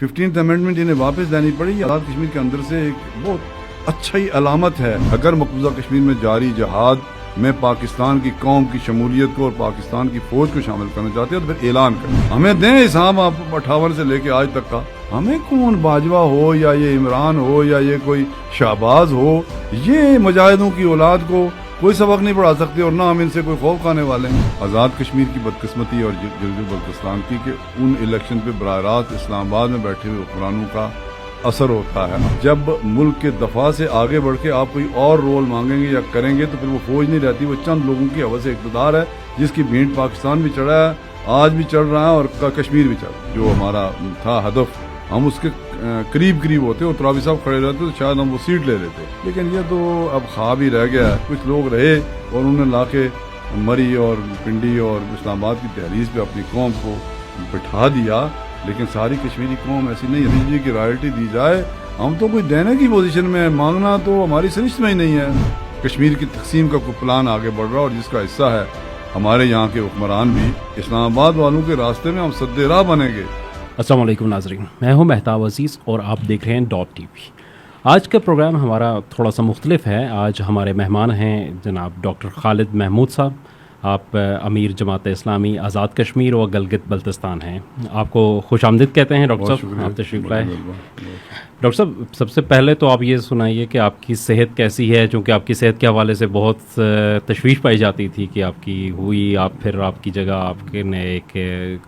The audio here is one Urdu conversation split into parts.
15th امینڈمنٹ انہیں واپس لینی پڑی. یہ آزاد کشمیر کے اندر سے ایک بہت اچھا ہی علامت ہے. اگر مقبوضہ کشمیر میں جاری جہاد میں پاکستان کی قوم کی شمولیت کو اور پاکستان کی فوج کو شامل کرنا چاہتے ہیں تو پھر اعلان کریں. ہمیں دیں حساب آپ 58 سے لے کے آج تک کا. ہمیں کون باجوہ ہو یا یہ عمران ہو یا یہ کوئی شہباز ہو, یہ مجاہدوں کی اولاد کو کوئی سبق نہیں پڑھا سکتے اور نہ ہم ان سے کوئی خوف کھانے والے ہیں. آزاد کشمیر کی بدقسمتی اور گلگت بلتستان کی کہ ان الیکشن پہ براہ راست اسلام آباد میں بیٹھے ہوئے حکمرانوں کا اثر ہوتا ہے. جب ملک کے دفاع سے آگے بڑھ کے آپ کوئی اور رول مانگیں گے یا کریں گے تو پھر وہ فوج نہیں رہتی, وہ چند لوگوں کی حوث اقتدار ہے جس کی بھینٹ پاکستان بھی چڑھا ہے, آج بھی چڑھ رہا ہے اور کشمیر بھی چڑھ رہا ہے. جو ہمارا تھا ہدف, ہم اس کے قریب ہوتے اور ترابی صاحب کھڑے رہتے تو شاید ہم وہ سیٹ لے لیتے, لیکن یہ تو اب خواب ہی رہ گیا ہے. کچھ لوگ رہے اور انہوں نے لا کے مری اور پنڈی اور اسلام آباد کی تحریض پہ اپنی قوم کو بٹھا دیا, لیکن ساری کشمیری قوم ایسی نہیں ہے. بجلی کی رائلٹی دی جائے, ہم تو کوئی دینے کی پوزیشن میں, مانگنا تو ہماری سرشت میں ہی نہیں ہے. کشمیر کی تقسیم کا کوئی پلان آگے بڑھ رہا اور جس کا حصہ ہے ہمارے یہاں کے حکمران بھی. اسلام آباد والوں کے راستے میں ہم سد راہ بنیں گے. السلام علیکم ناظرین, میں ہوں مہتاب عزیز اور آپ دیکھ رہے ہیں ڈاٹ ٹی وی. آج کا پروگرام ہمارا تھوڑا سا مختلف ہے. آج ہمارے مہمان ہیں جناب ڈاکٹر خالد محمود صاحب. آپ امیر جماعت اسلامی آزاد کشمیر اور گلگت بلتستان ہیں. آپ کو خوش آمدید کہتے ہیں ڈاکٹر صاحب, آپ تشریف لائے. ڈاکٹر صاحب, سب سے پہلے تو آپ یہ سنائیے کہ آپ کی صحت کیسی ہے, چونکہ آپ کی صحت کے حوالے سے بہت تشویش پائی جاتی تھی کہ آپ کی ہوئی, آپ پھر آپ کی جگہ آپ کے نے ایک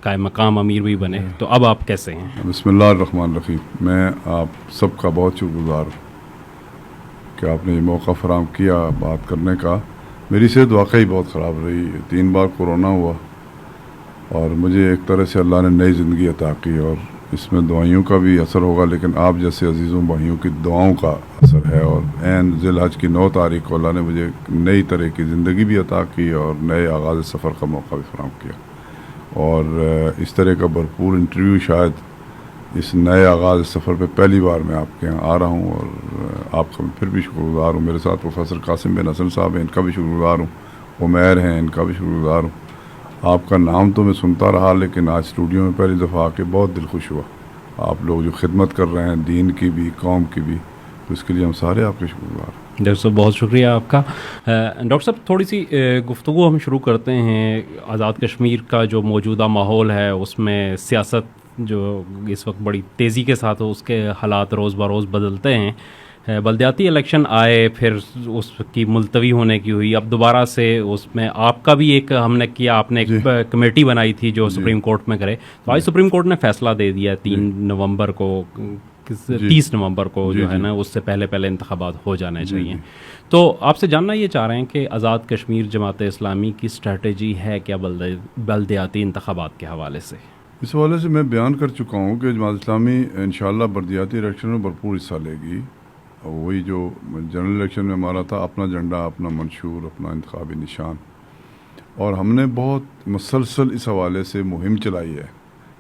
قائم مقام امیر بھی بنے, تو اب آپ کیسے ہیں؟ بسم اللہ الرحمن الرحیم. میں آپ سب کا بہت شکر گزار ہوں کہ آپ نے یہ موقع فراہم کیا بات کرنے کا. میری صحت واقعی بہت خراب رہی. 3 بار کورونا ہوا اور مجھے ایک طرح سے اللہ نے نئی زندگی عطا کی, اور اس میں دعائیوں کا بھی اثر ہوگا, لیکن آپ جیسے عزیزوں بھائیوں کی دعاؤں کا اثر ہے. اور عین ذی الحج کی 9 تاریخ کو اللہ نے مجھے نئی طرح کی زندگی بھی عطا کی اور نئے آغاز سفر کا موقع بھی فراہم کیا. اور اس طرح کا بھرپور انٹرویو شاید اس نئے آغاز سفر پہ پہلی بار میں آپ کے یہاں آ رہا ہوں, اور آپ کا پھر بھی شکر گزار ہوں. میرے ساتھ پروفیسر قاسم بن حسن صاحب ہیں, ان کا بھی شکر گزار ہوں. عمیر ہیں, ان کا بھی شکر گزار ہوں. آپ کا نام تو میں سنتا رہا, لیکن آج اسٹوڈیو میں پہلی دفعہ آ کے بہت دل خوش ہوا. آپ لوگ جو خدمت کر رہے ہیں دین کی بھی قوم کی بھی, تو اس کے لیے ہم سارے آپ کے شکر گزار ہیں. ڈاکٹر صاحب بہت شکریہ آپ کا. ڈاکٹر صاحب تھوڑی سی گفتگو ہم شروع کرتے ہیں. آزاد کشمیر کا جو موجودہ ماحول ہے اس میں سیاست جو اس وقت بڑی تیزی کے ساتھ اس کے حالات روز بروز بدلتے ہیں. بلدیاتی الیکشن آئے, پھر اس کی ملتوی ہونے کی ہوئی, اب دوبارہ سے اس میں آپ کا بھی ایک ہم نے کیا, آپ نے ایک کمیٹی بنائی تھی جو سپریم کورٹ میں کرے, تو آج سپریم کورٹ نے فیصلہ دے دیا 3 نومبر کو, 30 نومبر کو جو ہے نا اس سے پہلے انتخابات ہو جانے چاہیے. تو آپ سے جاننا یہ چاہ رہے ہیں کہ آزاد کشمیر جماعت اسلامی کی اسٹریٹجی ہے کیا بلدیاتی انتخابات کے حوالے سے؟ اس حوالے سے میں بیان کر چکا ہوں کہ جماعت اسلامی انشاءاللہ بلدیاتی الیکشن میں بھرپور حصہ لے گی. وہی جو جنرل الیکشن میں ہمارا تھا, اپنا جھنڈا, اپنا منشور, اپنا انتخابی نشان, اور ہم نے بہت مسلسل اس حوالے سے مہم چلائی ہے,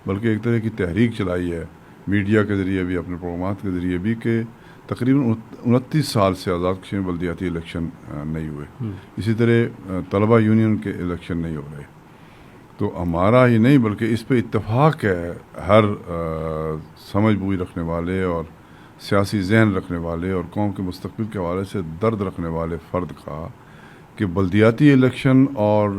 بلکہ ایک طرح کی تحریک چلائی ہے میڈیا کے ذریعے بھی, اپنے پروگرامات کے ذریعے بھی, کہ تقریباً 29 سال سے آزاد کشمیر بلدیاتی الیکشن نہیں ہوئے. اسی طرح طلبہ یونین کے الیکشن نہیں ہو رہے. تو ہمارا ہی نہیں بلکہ اس پہ اتفاق ہے ہر سمجھ بوجھ رکھنے والے اور سیاسی ذہن رکھنے والے اور قوم کے مستقبل کے حوالے سے درد رکھنے والے فرد کا, کہ بلدیاتی الیکشن اور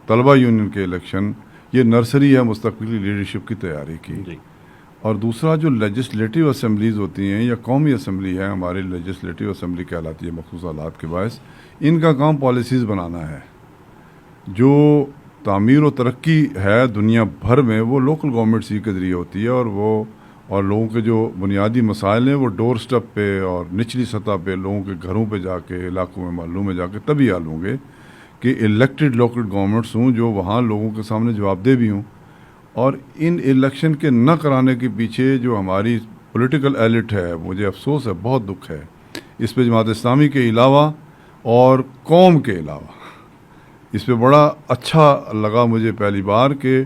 طلبہ یونین کے الیکشن یہ نرسری ہے مستقبل کی لیڈرشپ کی تیاری کی. اور دوسرا جو لیجسلیٹو اسمبلیز ہوتی ہیں یا قومی اسمبلی ہے, ہماری لیجسلیٹو اسمبلی کہلاتی ہے مخصوص حالات کے باعث, ان کا کام پالیسیز بنانا ہے. جو تعمیر و ترقی ہے دنیا بھر میں وہ لوکل گورنمنٹس ہی کے ذریعے ہوتی ہے, اور لوگوں کے جو بنیادی مسائل ہیں وہ ڈور سٹیپ پہ اور نچلی سطح پہ لوگوں کے گھروں پہ جا کے, علاقوں میں محلوں میں جا کے تبھی حل ہوں گے کہ الیکٹڈ لوکل گورنمنٹس ہوں جو وہاں لوگوں کے سامنے جواب دہ بھی ہوں. اور ان الیکشن کے نہ کرانے کے پیچھے جو ہماری پولیٹیکل ایلٹ ہے, مجھے افسوس ہے, بہت دکھ ہے اس پہ, جماعت اسلامی کے علاوہ اور قوم کے علاوہ, اس پہ بڑا اچھا لگا مجھے پہلی بار کہ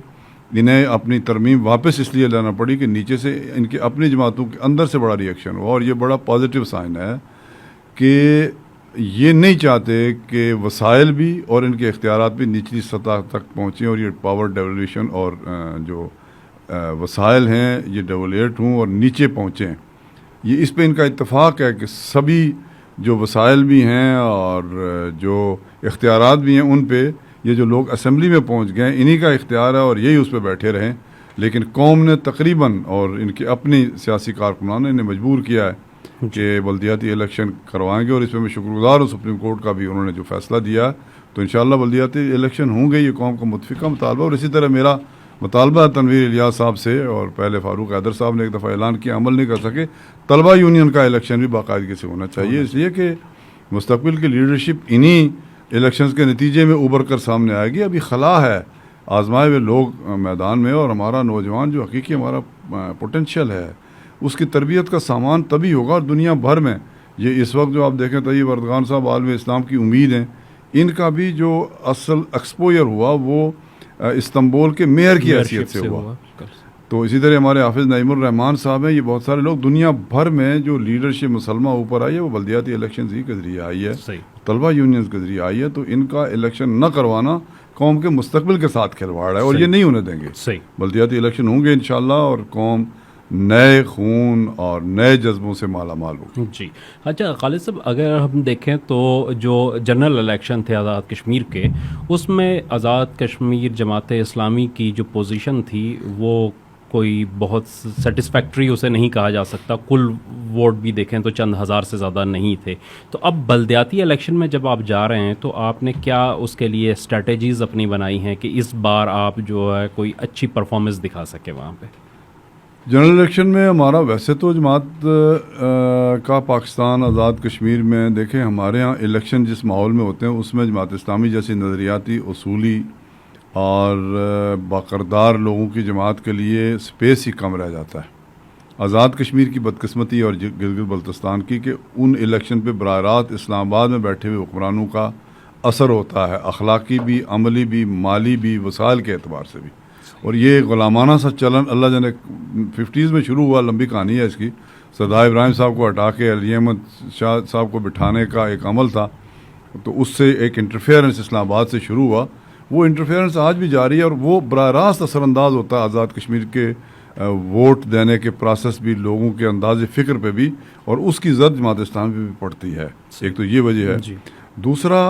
انہیں اپنی ترمیم واپس اس لیے لانا پڑی کہ نیچے سے ان کی اپنی جماعتوں کے اندر سے بڑا ریئیکشن ہوا. اور یہ بڑا پازیٹیو سائن ہے کہ یہ نہیں چاہتے کہ وسائل بھی اور ان کے اختیارات بھی نچلی سطح تک پہنچیں, اور یہ پاور ڈیولیشن اور جو وسائل ہیں یہ ڈیولیٹ ہوں اور نیچے پہنچیں. یہ اس پہ ان کا اتفاق ہے کہ سبھی جو وسائل بھی ہیں اور جو اختیارات بھی ہیں ان پہ یہ جو لوگ اسمبلی میں پہنچ گئے انہی کا اختیار ہے اور یہی اس پہ بیٹھے رہیں. لیکن قوم نے تقریباً اور ان کے اپنی سیاسی کارکنان نے انہیں مجبور کیا ہے کہ بلدیاتی الیکشن کروائیں گے, اور اس پہ میں شکر گزار ہوں سپریم کورٹ کا بھی, انہوں نے جو فیصلہ دیا. تو انشاءاللہ بلدیاتی الیکشن ہوں گے. یہ قوم کا متفقہ مطالبہ. اور اسی طرح میرا مطالبہ ہے تنویر الیاس صاحب سے, اور پہلے فاروق حیدر صاحب نے ایک دفعہ اعلان کیا, عمل نہیں کر سکے, طلبہ یونین کا الیکشن بھی باقاعدگی سے ہونا چاہیے, اس لیے کہ مستقبل کی لیڈرشپ انہی الیکشنز کے نتیجے میں ابھر کر سامنے آئے گی. ابھی خلا ہے, آزمائے ہوئے لوگ میدان میں, اور ہمارا نوجوان جو حقیقی ہمارا پوٹینشیل ہے اس کی تربیت کا سامان تبھی ہوگا. اور دنیا بھر میں یہ اس وقت جو آپ دیکھیں طیب اردغان صاحب عالم اسلام کی امید ہیں, ان کا بھی جو اصل ایکسپوئر ہوا وہ استنبول کے میئر کی حیثیت سے ہوا. تو اسی طرح ہمارے حافظ نعیم الرحمان صاحب ہیں, یہ بہت سارے لوگ دنیا بھر میں جو لیڈرشپ مسلمہ اوپر آئی ہے وہ بلدیاتی الیکشنز ہی کے ذریعے آئی ہے, طلبہ یونینز کے ذریعے آئی ہے. تو ان کا الیکشن نہ کروانا قوم کے مستقبل کے ساتھ کھلواڑ ہے, اور یہ نہیں ہونے دیں گے. بلدیاتی الیکشن ہوں گے انشاءاللہ, اور قوم نئے خون اور نئے جذبوں سے مالا مال ہوگی. جی اچھا خالد صاحب, اگر ہم دیکھیں تو جو جنرل الیکشن تھے آزاد کشمیر کے, اس میں آزاد کشمیر جماعت اسلامی کی جو پوزیشن تھی وہ کوئی بہت سیٹسفیکٹری اسے نہیں کہا جا سکتا. کل ووٹ بھی دیکھیں تو چند ہزار سے زیادہ نہیں تھے. تو اب بلدیاتی الیکشن میں جب آپ جا رہے ہیں تو آپ نے کیا اس کے لیے اسٹریٹجیز اپنی بنائی ہیں کہ اس بار آپ جو ہے کوئی اچھی پرفارمنس دکھا سکے وہاں پہ؟ جنرل الیکشن میں ہمارا ویسے تو جماعت کا پاکستان آزاد کشمیر میں دیکھیں ہمارے ہاں الیکشن جس ماحول میں ہوتے ہیں اس میں جماعت اسلامی جیسی نظریاتی اصولی اور باقردار لوگوں کی جماعت کے لیے سپیس ہی کم رہ جاتا ہے. آزاد کشمیر کی بدقسمتی اور گلگت بلتستان کی کہ ان الیکشن پہ براہ راست اسلام آباد میں بیٹھے ہوئے حکمرانوں کا اثر ہوتا ہے, اخلاقی بھی, عملی بھی, مالی بھی, وسائل کے اعتبار سے بھی. اور یہ غلامانہ سا چلن اللہ جانے 50s میں شروع ہوا, لمبی کہانی ہے اس کی. سردار ابراہیم صاحب کو ہٹا کے علی احمد شاہ صاحب کو بٹھانے کا ایک عمل تھا, تو اس سے ایک انٹرفیئرنس اسلام آباد سے شروع ہوا. وہ انٹرفیئرنس آج بھی جاری ہے, اور وہ براہ راست اثر انداز ہوتا ہے آزاد کشمیر کے ووٹ دینے کے پروسیس بھی, لوگوں کے انداز فکر پہ بھی, اور اس کی زد جماعت اسلامی پہ بھی پڑتی ہے. ایک تو یہ وجہ ہے. دوسرا,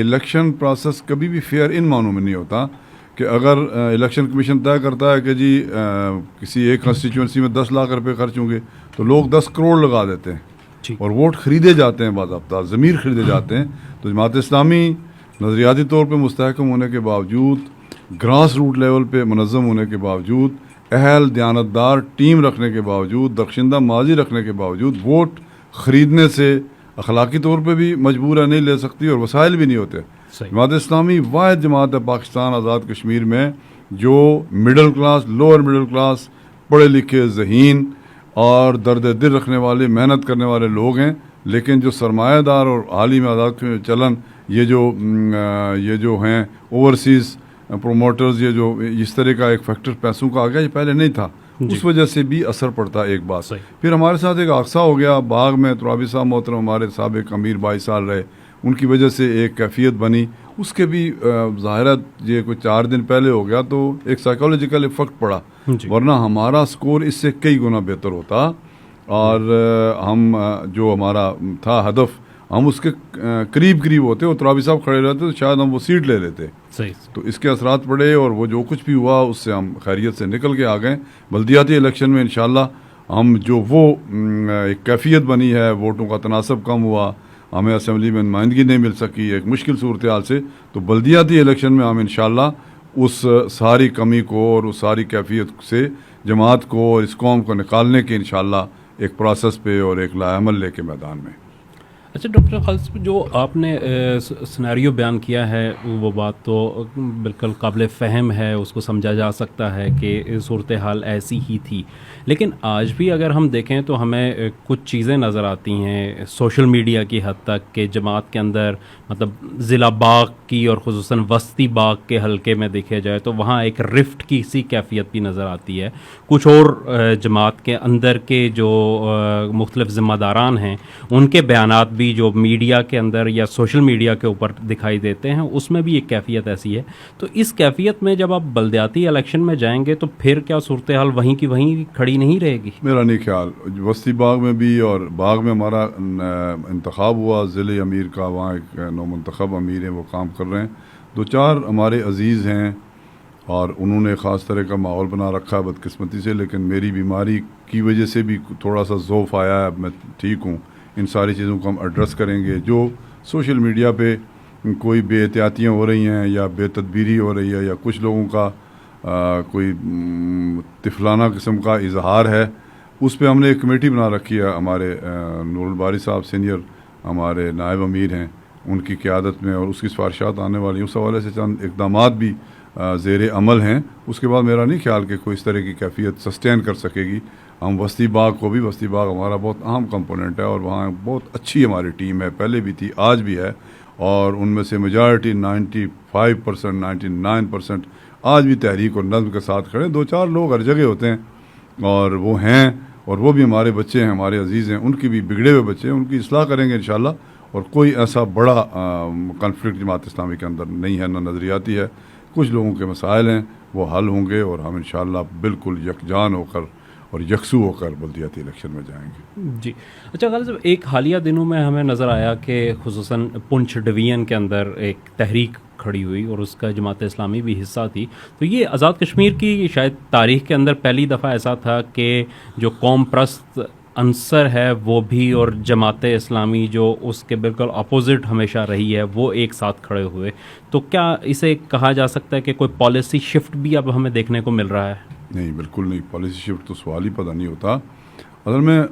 الیکشن پروسیس کبھی بھی فیئر ان معنوں میں نہیں ہوتا کہ اگر الیکشن کمیشن طے کرتا ہے کہ جی کسی ایک کنسٹیچوئنسی میں 10 لاکھ روپے خرچ ہوں گے تو لوگ 10 کروڑ لگا دیتے ہیں اور ووٹ خریدے جاتے ہیں, باضابطہ ضمیر خریدے جاتے ہیں. تو جماعت اسلامی نظریاتی طور پہ مستحکم ہونے کے باوجود, گراس روٹ لیول پہ منظم ہونے کے باوجود, اہل دیانتدار ٹیم رکھنے کے باوجود, درخشندہ ماضی رکھنے کے باوجود, ووٹ خریدنے سے اخلاقی طور پہ بھی مجبور ہے, نہیں لے سکتی, اور وسائل بھی نہیں ہوتے. جماعت اسلامی واحد جماعت ہے پاکستان آزاد کشمیر میں جو middle class, lower middle class, پڑھے لکھے, ذہین اور درد دل رکھنے والے, محنت کرنے والے لوگ ہیں. لیکن جو سرمایہ دار اور حال ہی میں آزاد چلن, یہ جو ہیں اوورسیز پروموٹرز, یہ جو اس طرح کا ایک فیکٹر پیسوں کا آ گیا, یہ پہلے نہیں تھا. اس وجہ سے بھی اثر پڑتا ہے. ایک بات پھر ہمارے ساتھ ایک حادثہ ہو گیا باغ میں, ترابی صاحب محترم ہمارے سابق امیر 22 سال رہے, ان کی وجہ سے ایک کیفیت بنی. اس کے بھی ظاہرہ یہ کوئی 4 دن پہلے ہو گیا تو ایک سائیکالوجیکل افیکٹ پڑا, ورنہ ہمارا سکور اس سے کئی گنا بہتر ہوتا, اور ہم جو ہمارا تھا ہدف ہم اس کے قریب ہوتے, اور ترابی صاحب کھڑے رہتے تو شاید ہم وہ سیٹ لے لیتے. تو اس کے اثرات پڑے, اور وہ جو کچھ بھی ہوا اس سے ہم خیریت سے نکل کے آ گئے. بلدیاتی الیکشن میں انشاءاللہ ہم جو وہ ایک کیفیت بنی ہے, ووٹوں کا تناسب کم ہوا, ہمیں اسمبلی میں نمائندگی نہیں مل سکی ایک مشکل صورتحال سے, تو بلدیاتی الیکشن میں ہم انشاءاللہ اس ساری کمی کو اور اس ساری کیفیت سے جماعت کو اور اس قوم کو نکالنے کے انشاءاللہ ایک پروسیس پہ اور ایک لائحہ عمل لے کے میدان میں. اچھا ڈاکٹر خالد, جو آپ نے سناریو بیان کیا ہے وہ بات تو بالکل قابل فہم ہے, اس کو سمجھا جا سکتا ہے کہ صورتحال ایسی ہی تھی. لیکن آج بھی اگر ہم دیکھیں تو ہمیں کچھ چیزیں نظر آتی ہیں سوشل میڈیا کی حد تک کہ جماعت کے اندر, مطلب ضلع باغ کی اور خصوصاً وسطی باغ کے حلقے میں دیکھے جائے تو وہاں ایک رفٹ کی سی کیفیت بھی نظر آتی ہے. کچھ اور جماعت کے اندر کے جو مختلف ذمہ داران ہیں ان کے بیانات بھی بھی جو میڈیا کے اندر یا سوشل میڈیا کے اوپر دکھائی دیتے ہیں اس میں بھی ایک کیفیت ایسی ہے. تو اس کیفیت میں جب آپ بلدیاتی الیکشن میں جائیں گے تو پھر کیا صورتحال وہیں کی وہیں کھڑی نہیں رہے گی؟ میرا نہیں خیال. وسطی باغ میں بھی اور باغ میں ہمارا انتخاب ہوا ضلع امیر کا, وہاں ایک نو منتخب امیر ہیں, وہ کام کر رہے ہیں. 2-4 ہمارے عزیز ہیں اور انہوں نے خاص طرح کا ماحول بنا رکھا ہے بدقسمتی سے, لیکن میری بیماری کی وجہ سے بھی تھوڑا سا ضعف آیا ہے. اب میں ٹھیک ہوں. ان ساری چیزوں کو ہم ایڈریس کریں گے. جو سوشل میڈیا پہ کوئی بے احتیاطیاں ہو رہی ہیں یا بے تدبیری ہو رہی ہے یا کچھ لوگوں کا کوئی طفلانہ قسم کا اظہار ہے, اس پہ ہم نے ایک کمیٹی بنا رکھی ہے. ہمارے نور الباری صاحب سینئر ہمارے نائب امیر ہیں, ان کی قیادت میں, اور اس کی سفارشات آنے والی ہیں. اس حوالے سے چند اقدامات بھی زیر عمل ہیں. اس کے بعد میرا نہیں خیال کہ کوئی اس طرح کی کیفیت سسٹین کر سکے گی. ہم وسطی باغ کو بھی, وسطی باغ ہمارا بہت اہم کمپوننٹ ہے اور وہاں بہت اچھی ہماری ٹیم ہے, پہلے بھی تھی آج بھی ہے, اور ان میں سے میجارٹی 95%, 99% آج بھی تحریک اور نظم کے ساتھ کھڑے. 2-4 لوگ ہر جگہ ہوتے ہیں اور وہ ہیں, اور وہ بھی ہمارے بچے ہیں, ہمارے عزیز ہیں. ان کی بھی بگڑے ہوئے بچے ہیں, ان کی اصلاح کریں گے انشاءاللہ. اور کوئی ایسا بڑا کنفلکٹ جماعت اسلامی کے اندر نہیں ہے, نہ نظریاتی ہے. کچھ لوگوں کے مسائل ہیں, وہ حل ہوں گے اور ہم انشاءاللہ بالکل یکجان ہو کر اور یکسو ہو کر بلدیاتی الیکشن میں جائیں گے. جی اچھا غالب صاحب, ایک حالیہ دنوں میں ہمیں نظر آیا کہ خصوصاً پنچ ڈویژن کے اندر ایک تحریک کھڑی ہوئی اور اس کا جماعت اسلامی بھی حصہ تھی. تو یہ آزاد کشمیر کی شاید تاریخ کے اندر پہلی دفعہ ایسا تھا کہ جو قوم پرست عنصر ہے وہ بھی اور جماعت اسلامی جو اس کے بالکل اپوزٹ ہمیشہ رہی ہے وہ ایک ساتھ کھڑے ہوئے. تو کیا اسے کہا جا سکتا ہے کہ کوئی پالیسی شفٹ بھی اب ہمیں دیکھنے کو مل رہا ہے؟ نہیں, بالکل نہیں. پالیسی شفٹ تو سوال ہی پتہ نہیں ہوتا. اصل میں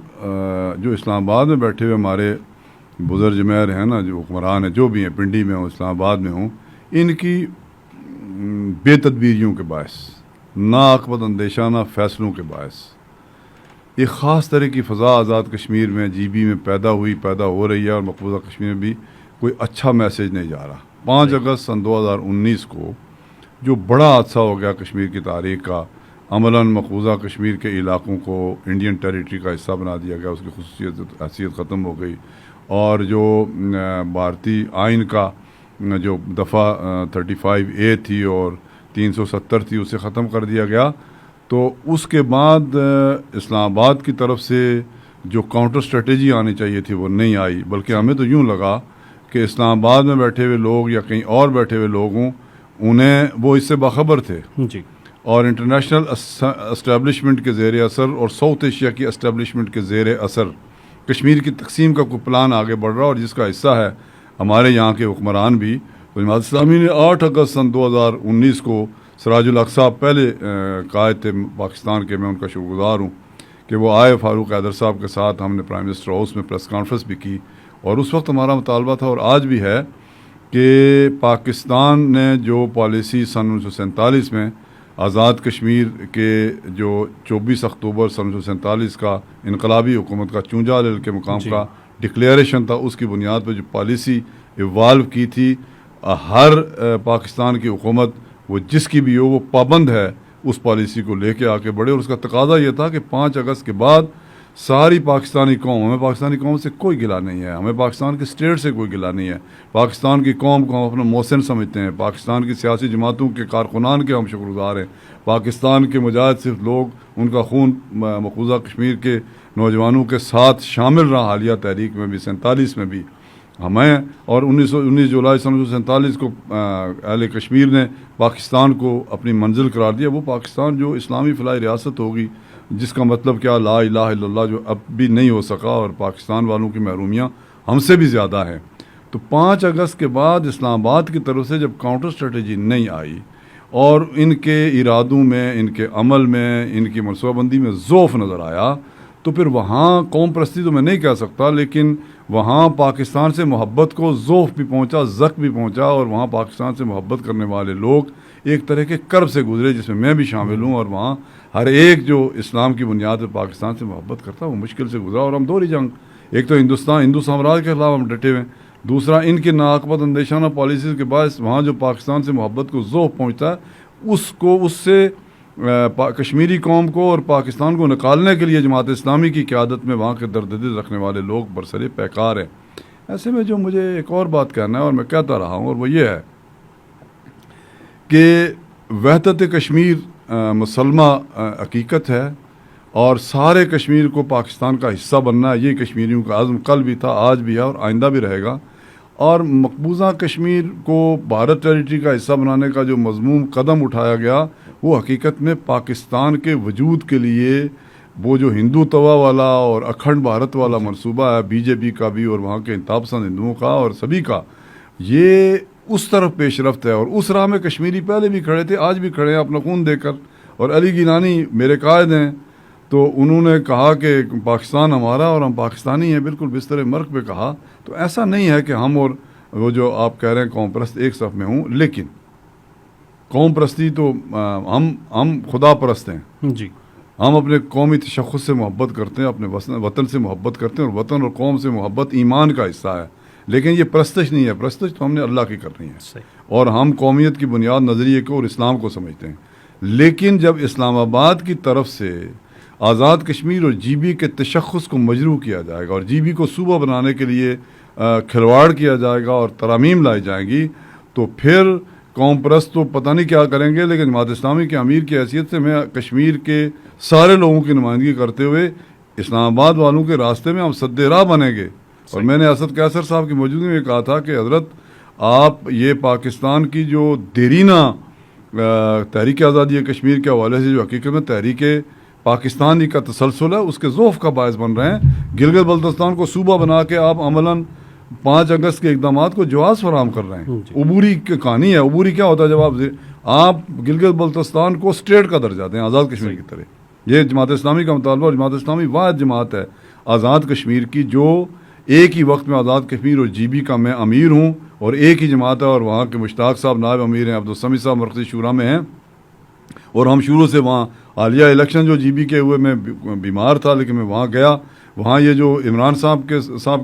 جو اسلام آباد میں بیٹھے ہوئے ہمارے بزرگ جمہور ہیں نا, جو حکمران ہیں, جو بھی ہیں, پنڈی میں ہوں, اسلام آباد میں ہوں, ان کی بے تدبیریوں کے باعث, ناعاقبت اندیشانہ فیصلوں کے باعث ایک خاص طرح کی فضا آزاد کشمیر میں, جی بی میں پیدا ہو رہی ہے, اور مقبوضہ کشمیر میں بھی کوئی اچھا میسیج نہیں جا رہا. 5 اگست سن 2019 کو جو بڑا حادثہ ہو گیا کشمیر کی تاریخ کا, عملاً مقبوضہ کشمیر کے علاقوں کو انڈین ٹیریٹری کا حصہ بنا دیا گیا, اس کی خصوصیت حیثیت ختم ہو گئی, اور جو بھارتی آئین کا جو دفعہ 35A تھی اور 370 تھی, اسے ختم کر دیا گیا. تو اس کے بعد اسلام آباد کی طرف سے جو کاؤنٹر اسٹریٹجی آنی چاہیے تھی وہ نہیں آئی, بلکہ ہمیں تو یوں لگا کہ اسلام آباد میں بیٹھے ہوئے لوگ یا کہیں اور بیٹھے ہوئے لوگ ہوں, انہیں وہ اس سے باخبر تھے. جی, اور انٹرنیشنل اسٹیبلشمنٹ کے زیر اثر اور ساؤتھ ایشیا کی اسٹیبلشمنٹ کے زیر اثر کشمیر کی تقسیم کا کوئی پلان آگے بڑھ رہا, اور جس کا حصہ ہے ہمارے یہاں کے حکمران بھی. جماعت اسلامی نے 8 اگست سن 2019 کو سراج الاقصی پہلے قائد تھے پاکستان کے, میں ان کا شکر گزار ہوں کہ وہ آئے فاروق حیدر صاحب کے ساتھ. ہم نے پرائم منسٹر ہاؤس میں پریس کانفرنس بھی کی, اور اس وقت ہمارا مطالبہ تھا اور آج بھی ہے کہ پاکستان نے جو پالیسی سن 1947 میں آزاد کشمیر کے جو 24 اکتوبر سن 1947 کا انقلابی حکومت کا چونجا لیل کے مقام کا ڈکلیریشن تھا, اس کی بنیاد پہ جو پالیسی ایوالو کی تھی, ہر پاکستان کی حکومت وہ جس کی بھی ہو وہ پابند ہے اس پالیسی کو لے کے آگے بڑھے. اور اس کا تقاضا یہ تھا کہ 5 اگست کے بعد ساری پاکستانی قوم, ہمیں پاکستانی قوم سے کوئی گلہ نہیں ہے, ہمیں پاکستان کے اسٹیٹ سے کوئی گلہ نہیں ہے, پاکستان کی قوم کو ہم اپنا محسن سمجھتے ہیں, پاکستان کی سیاسی جماعتوں کے کارکنان کے ہم شکر گزار ہیں, پاکستان کے مجاہد صرف لوگ, ان کا خون مقبوضہ کشمیر کے نوجوانوں کے ساتھ شامل رہا حالیہ تحریک میں بھی, 47 میں بھی ہمیں. اور 19 جولائی سن 1947 کو اہل کشمیر نے پاکستان کو اپنی منزل قرار دیا. وہ پاکستان جو اسلامی فلاحی ریاست ہوگی, جس کا مطلب کیا لا الہ الا اللہ, جو اب بھی نہیں ہو سکا, اور پاکستان والوں کی محرومیاں ہم سے بھی زیادہ ہیں. تو 5 اگست کے بعد اسلام آباد کی طرف سے جب کاؤنٹر اسٹریٹجی نہیں آئی اور ان کے ارادوں میں, ان کے عمل میں, ان کی منصوبہ بندی میں ضعف نظر آیا, تو پھر وہاں قوم پرستی تو میں نہیں کہہ سکتا, لیکن وہاں پاکستان سے محبت کو ضعف بھی پہنچا, زخ بھی پہنچا, اور وہاں پاکستان سے محبت کرنے والے لوگ ایک طرح کے کرب سے گزرے, جس میں میں بھی شامل ہوں. اور وہاں ہر ایک جو اسلام کی بنیاد پہ پاکستان سے محبت کرتا وہ مشکل سے گزرا. اور ہم دوہری جنگ, ایک تو ہندو سامراج کے خلاف ہم ڈٹے ہوئے, دوسرا ان کی ناعاقبت اندیشانہ پالیسیز کے باعث وہاں جو پاکستان سے محبت کو ضعف پہنچتا ہے, اس سے کشمیری قوم کو اور پاکستان کو نکالنے کے لیے جماعت اسلامی کی قیادت میں وہاں کے درد دل رکھنے والے لوگ برسر پیکار ہیں. ایسے میں جو مجھے ایک اور بات کہنا ہے اور میں کہتا رہا ہوں، اور وہ یہ ہے کہ وحدت کشمیر مسلمہ حقیقت ہے، اور سارے کشمیر کو پاکستان کا حصہ بننا ہے، یہ کشمیریوں کا عزم کل بھی تھا، آج بھی ہے اور آئندہ بھی رہے گا. اور مقبوضہ کشمیر کو بھارت ٹیریٹری کا حصہ بنانے کا جو مضموم قدم اٹھایا گیا وہ حقیقت میں پاکستان کے وجود کے لیے وہ جو ہندوتوا والا اور اکھنڈ بھارت والا منصوبہ ہے بی جے پی کا بھی اور وہاں کے انتہا پسند ہندوؤں کا اور سبھی کا، یہ اس طرف پیش رفت ہے. اور اس راہ میں کشمیری پہلے بھی کھڑے تھے، آج بھی کھڑے ہیں اپنا خون دے کر. اور علی گیلانی میرے قائد ہیں، تو انہوں نے کہا کہ پاکستان ہمارا اور ہم پاکستانی ہیں، بالکل بستر مرگ پہ کہا. تو ایسا نہیں ہے کہ ہم اور وہ جو آپ کہہ رہے ہیں قوم پرست ایک صف میں ہوں، لیکن قوم پرستی تو ہم خدا پرست ہیں. جی، ہم اپنے قومی تشخص سے محبت کرتے ہیں، اپنے وطن سے محبت کرتے ہیں، اور وطن اور قوم سے محبت ایمان کا حصہ ہے. لیکن یہ پرستش نہیں ہے، پرستش تو ہم نے اللہ کی کرنی ہے. صحیح. اور ہم قومیت کی بنیاد نظریے کو اور اسلام کو سمجھتے ہیں. لیکن جب اسلام آباد کی طرف سے آزاد کشمیر اور جی بی کے تشخص کو مجروح کیا جائے گا اور جی بی کو صوبہ بنانے کے لیے کھلواڑ کیا جائے گا اور ترامیم لائی جائیں گی، تو پھر قوم پرست تو پتہ نہیں کیا کریں گے. لیکن جماعت اسلامی کے امیر کی حیثیت سے میں کشمیر کے سارے لوگوں کی نمائندگی کرتے ہوئے اسلام آباد والوں کے راستے میں ہم سد راہ بنیں گے. اور میں نے اسد قیصر صاحب کی موجودگی میں کہا تھا کہ حضرت آپ یہ پاکستان کی جو دیرینہ تحریک آزادی کشمیر کے حوالے سے جو حقیقت میں تحریک پاکستانی کا تسلسل ہے، اس کے ذوف کا باعث بن رہے ہیں. گلگت بلتستان کو صوبہ بنا کے آپ عملاً 5 اگست کے اقدامات کو جواز فراہم کر رہے ہیں. عبوری کی کہانی ہے. عبوری کیا ہوتا ہے؟ جب آپ گلگت بلتستان کو اسٹیٹ کا درجہ دیں آزاد کشمیر کی طرح. یہ جماعت اسلامی کا مطالبہ، اور جماعت اسلامی واحد جماعت ہے آزاد کشمیر کی جو ایک ہی وقت میں آزاد کشمیر اور جی بی کا میں امیر ہوں، اور ایک ہی جماعت ہے. اور وہاں کے مشتاق صاحب نائب امیر ہیں، عبدالسمیع صاحب مرکزی شورا میں ہیں. اور ہم شروع سے وہاں حالیہ الیکشن جو جی بی کے ہوئے میں بیمار تھا، لیکن میں وہاں گیا. وہاں یہ جو عمران صاحب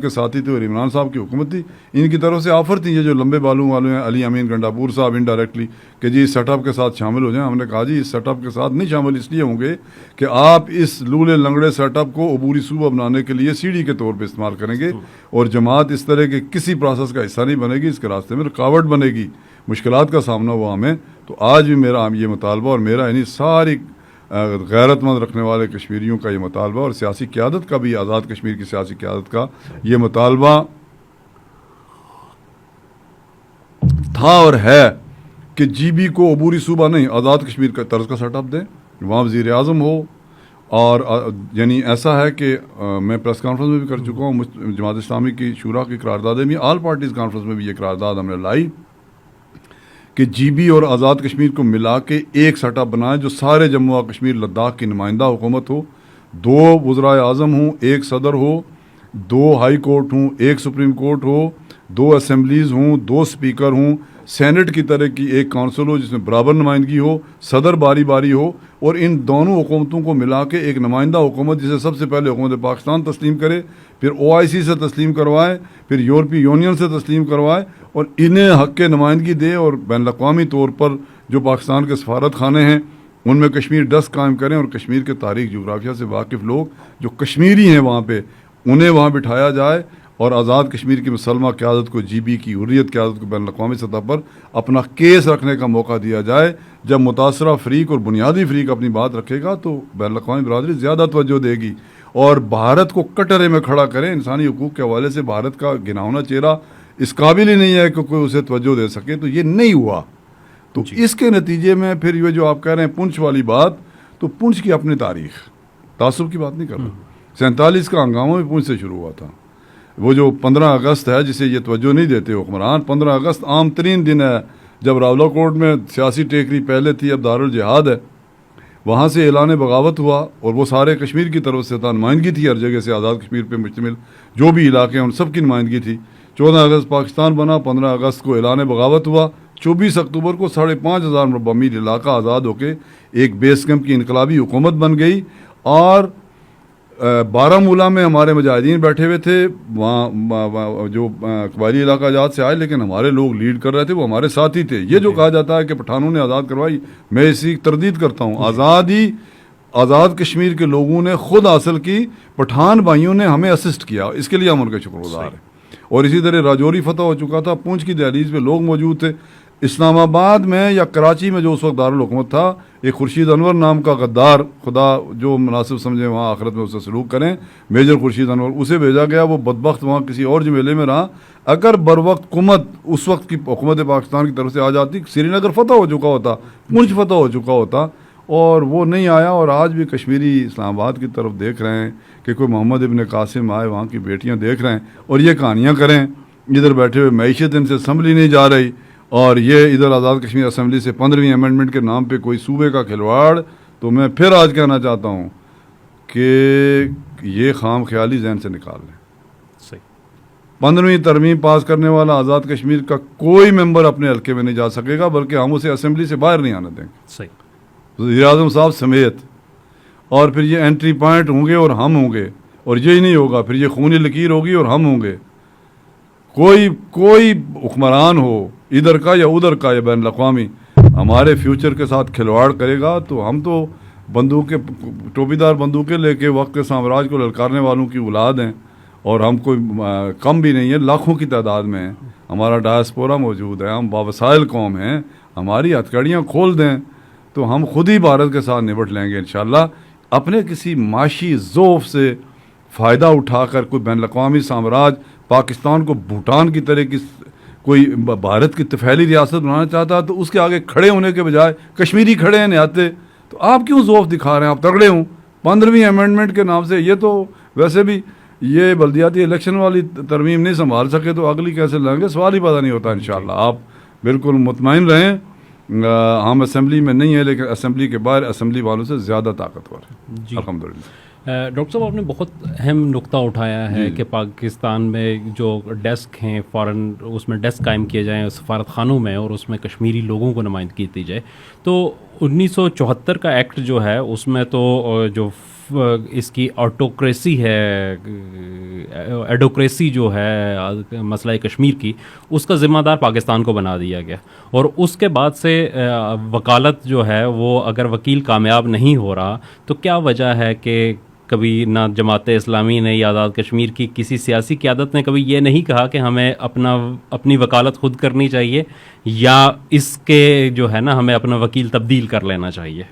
کے ساتھی تھے اور عمران صاحب کی حکومت تھی، ان کی طرف سے آفر تھی، یہ جو لمبے بالوں والے ہیں علی امین گنڈاپور صاحب انڈائریکٹلی، کہ جی اس سیٹ اپ کے ساتھ شامل ہو جائیں. ہم نے کہا جی اس سیٹ اپ کے ساتھ نہیں شامل اس لیے ہوں گے کہ آپ اس لولے لنگڑے سیٹ اپ کو عبوری صوبہ بنانے کے لیے سیڑھی کے طور پہ استعمال کریں گے، اور جماعت اس طرح کے کسی پروسیس کا حصہ نہیں بنے گی. اس کے راستے میں رکاوٹ بنے گی، مشکلات کا سامنا ہوا ہمیں. تو آج بھی میرا یہ مطالبہ، اور میرا یعنی ساری غیرت مند رکھنے والے کشمیریوں کا یہ مطالبہ، اور سیاسی قیادت کا بھی، آزاد کشمیر کی سیاسی قیادت کا یہ مطالبہ تھا اور ہے کہ جی بی کو عبوری صوبہ نہیں، آزاد کشمیر کا طرز کا سیٹ اپ دیں، وہاں وزیر اعظم ہو. اور یعنی ایسا ہے کہ میں پریس کانفرنس میں بھی کر چکا ہوں، جماعت اسلامی کی شورا کی قرارداد میں، آل پارٹیز کانفرنس میں بھی یہ قرارداد ہم نے لائی کہ جی بی اور آزاد کشمیر کو ملا کے ایک سیٹ اپ بنائیں جو سارے جموں و کشمیر لداخ کی نمائندہ حکومت ہو. 2 وزرائے اعظم ہوں، 1 صدر ہو، 2 ہائی کورٹ ہوں، 1 سپریم کورٹ ہو، 2 اسمبلیز ہوں، 2 اسپیکر ہوں، سینٹ کی طرح کی 1 کونسل ہو جس میں برابر نمائندگی ہو، صدر باری باری ہو. اور ان دونوں حکومتوں کو ملا کے ایک نمائندہ حکومت جسے سب سے پہلے حکومت پاکستان تسلیم کرے، پھر OIC سے تسلیم کروائے، پھر یورپی یونین سے تسلیم کروائے، اور انہیں حق کے نمائندگی دے. اور بین الاقوامی طور پر جو پاکستان کے سفارت خانے ہیں ان میں کشمیر ڈیسک قائم کریں، اور کشمیر کے تاریخ جغرافیہ سے واقف لوگ جو کشمیری ہیں وہاں پہ انہیں وہاں بٹھایا جائے، اور آزاد کشمیر کی مسلمہ قیادت کو، جی بی کی حریت قیادت کو بین الاقوامی سطح پر اپنا کیس رکھنے کا موقع دیا جائے. جب متاثرہ فریق اور بنیادی فریق اپنی بات رکھے گا تو بین الاقوامی برادری زیادہ توجہ دے گی، اور بھارت کو کٹرے میں کھڑا کریں. انسانی حقوق کے حوالے سے بھارت کا گناؤنا چہرہ اس قابل ہی نہیں ہے کہ کوئی اسے توجہ دے سکے. تو یہ نہیں ہوا. تو اس کے نتیجے میں پھر یہ جو آپ کہہ رہے ہیں پونچھ والی بات، تو پونچھ کی اپنی تاریخ، تعصب کی بات نہیں کر رہا. 47 کا ہنگامہ بھی پونچھ سے شروع ہوا تھا. وہ جو 15 اگست ہے جسے یہ توجہ نہیں دیتے حکمران، 15 اگست عام ترین دن ہے جب راولا کوٹ میں سیاسی ٹیکری پہلے تھی، اب دارالجہاد ہے، وہاں سے اعلان بغاوت ہوا، اور وہ سارے کشمیر کی طرف سے تھا، نمائندگی تھی ہر جگہ سے آزاد کشمیر پہ مشتمل جو بھی علاقے ہیں ان سب کی نمائندگی تھی. 14 اگست پاکستان بنا، 15 اگست کو اعلان بغاوت ہوا، 24 اکتوبر کو 5,500 مربع میل علاقہ آزاد ہو کے ایک بیس کیمپ کی انقلابی حکومت بن گئی. اور بارہمولہ میں ہمارے مجاہدین بیٹھے ہوئے تھے، وہاں جو قبائلی علاقہ آزاد سے آئے، لیکن ہمارے لوگ لیڈ کر رہے تھے، وہ ہمارے ساتھی تھے. یہ جو کہا جاتا ہے کہ پٹھانوں نے آزاد کروائی، میں اسی کی تردید کرتا ہوں. آزاد کشمیر کے لوگوں نے خود حاصل کی، پٹھان بھائیوں نے ہمیں اسسٹ کیا، اس کے لیے ہم ان کے شکر گزار ہیں. اور اسی طرح راجوری فتح ہو چکا تھا, پونچھ کی دہلیز پہ لوگ موجود تھے. اسلام آباد میں یا کراچی میں جو اس وقت دارالحکومت تھا, ایک خورشید انور نام کا غدار, خدا جو مناسب سمجھے وہاں آخرت میں اسے سلوک کریں, میجر خورشید انور, اسے بھیجا گیا. وہ بدبخت وہاں کسی اور جمیلے میں رہا. اگر بر وقت حکومت اس وقت کی حکومت پاکستان کی طرف سے آ جاتی, سری نگر فتح ہو چکا ہوتا, پونچھ فتح ہو چکا ہوتا, اور وہ نہیں آیا. اور آج بھی کشمیری اسلام آباد کی طرف دیکھ رہے ہیں کہ کوئی محمد ابن قاسم آئے, وہاں کی بیٹیاں دیکھ رہے ہیں اور یہ کہانیاں کریں. ادھر بیٹھے ہوئے معیشت ان سے اسمبلی نہیں جا رہی, اور یہ ادھر آزاد کشمیر اسمبلی سے 15ویں امینڈمنٹ کے نام پہ کوئی صوبے کا کھلواڑ. تو میں پھر آج کہنا چاہتا ہوں کہ یہ خام خیالی ذہن سے نکال لیں. 15ویں ترمیم پاس کرنے والا آزاد کشمیر کا کوئی ممبر اپنے حلقے میں نہیں جا سکے گا, بلکہ ہم اسے اسمبلی سے باہر نہیں آنے دیں گے, وزیر اعظم صاحب سمیت. اور پھر یہ انٹری پوائنٹ ہوں گے اور ہم ہوں گے, اور یہی نہیں ہوگا, پھر یہ خونی لکیر ہوگی اور ہم ہوں گے. کوئی حکمران ہو ادھر کا یا ادھر کا یا بین الاقوامی, ہمارے فیوچر کے ساتھ کھلواڑ کرے گا تو ہم تو بندوقیں, ٹوپی دار بندوقیں لے کے وقت کے سامراج کو للکارنے والوں کی اولاد ہیں, اور ہم کوئی کم بھی نہیں ہے, لاکھوں کی تعداد میں ہیں. ہمارا ڈائسپورا موجود ہے, ہم باوسائل قوم ہیں. ہماری ہتھکڑیاں کھول دیں تو ہم خود ہی بھارت کے ساتھ نپٹ لیں گے انشاءاللہ. اپنے کسی معاشی ذوف سے فائدہ اٹھا کر کوئی بین الاقوامی سامراج پاکستان کو بھوٹان کی طرح کی کوئی بھارت کی طفیلی ریاست بنانا چاہتا ہے تو اس کے آگے کھڑے ہونے کے بجائے کشمیری کھڑے ہیں نہاتے. تو آپ کیوں ذوف دکھا رہے ہیں؟ آپ تگڑے ہوں. 15ویں امینڈمنٹ کے نام سے, یہ تو ویسے بھی یہ بلدیاتی الیکشن والی ترمیم نہیں سنبھال سکے تو اگلی کیسے لیں گے, سوال ہی پیدا نہیں ہوتا. انشاءاللہ آپ بالکل مطمئن رہیں, ہم اسمبلی میں نہیں ہیں لیکن اسمبلی کے باہر اسمبلی والوں سے زیادہ طاقتور ہیں. جی الحمدللہ. ڈاکٹر صاحب آپ نے بہت اہم نقطہ اٹھایا ہے کہ پاکستان میں جو ڈیسک ہیں فارن, اس میں ڈیسک قائم کیے جائیں سفارت خانوں میں, اور اس میں کشمیری لوگوں کو نمائندگی دی جائے. تو 1974 کا ایکٹ جو ہے اس میں تو جو اس کی آٹوکریسی ہے, ایڈوکریسی جو ہے مسئلہ کشمیر کی, اس کا ذمہ دار پاکستان کو بنا دیا گیا. اور اس کے بعد سے وکالت جو ہے وہ اگر وکیل کامیاب نہیں ہو رہا تو کیا وجہ ہے کہ کبھی نہ جماعت اسلامی نے یا آزاد کشمیر کی کسی سیاسی قیادت نے کبھی یہ نہیں کہا کہ ہمیں اپنی وکالت خود کرنی چاہیے, یا اس کے جو ہے نا ہمیں اپنا وکیل تبدیل کر لینا چاہیے؟